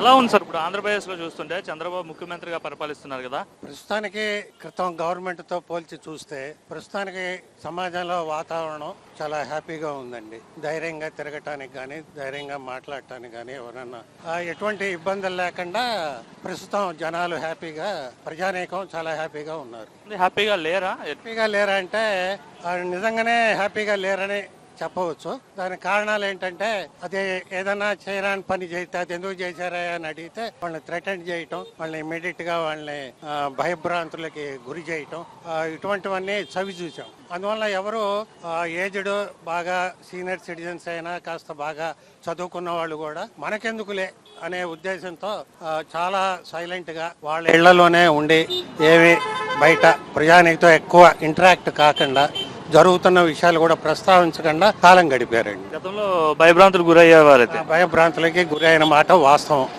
ఎలా ఉంది సార్ ఇప్పుడు ఆంధ్రప్రదేశ్ లో చూస్తుంటే చంద్రబాబు ముఖ్యమంత్రిగా పరిపాలిస్తున్నారు కదా? ప్రస్తుతానికి క్రితం గవర్నమెంట్తో పోల్చి చూస్తే ప్రస్తుతానికి సమాజంలో వాతావరణం చాలా హ్యాపీగా ఉందండి. ధైర్యంగా తిరగటానికి కానీ, ధైర్యంగా మాట్లాడటానికి కానీ ఎవరన్నా ఎటువంటి ఇబ్బందులు లేకుండా ప్రస్తుతం జనాలు హ్యాపీగా, ప్రజానీకం చాలా హ్యాపీగా ఉన్నారు. హ్యాపీగా లేరా? హ్యాపీగా లేరా అంటే నిజంగానే హ్యాపీగా లేరని చెప్పవచ్చు. దానికి కారణాలు ఏంటంటే అది ఏదైనా చేయరాని పని చేస్తే అది ఎందుకు చేశారా అని అడిగితే వాళ్ళని థ్రెటన్ చేయటం, వాళ్ళని ఇమీడియట్ గా వాళ్ళని భయభ్రాంతులకి గురి చేయటం, ఇటువంటివన్నీ చవి చూసాం. అందువల్ల ఎవరు ఏజ్డ్ బాగా సీనియర్ సిటిజన్స్ అయినా కాస్త బాగా చదువుకున్న వాళ్ళు కూడా మనకెందుకులే అనే ఉద్దేశంతో చాలా సైలెంట్ గా వాళ్ళ ఇళ్లలోనే ఉండి ఏవి బయట ప్రజానికతో ఎక్కువ ఇంటరాక్ట్ కాకుండా జరుగుతున్న విషయాలు కూడా ప్రస్తావించకుండా కాలం గడిపారండి. గతంలో భయభ్రాంతులు గురయ్యేవారైతే భయభ్రాంతులకి గురైన మాట వాస్తవం.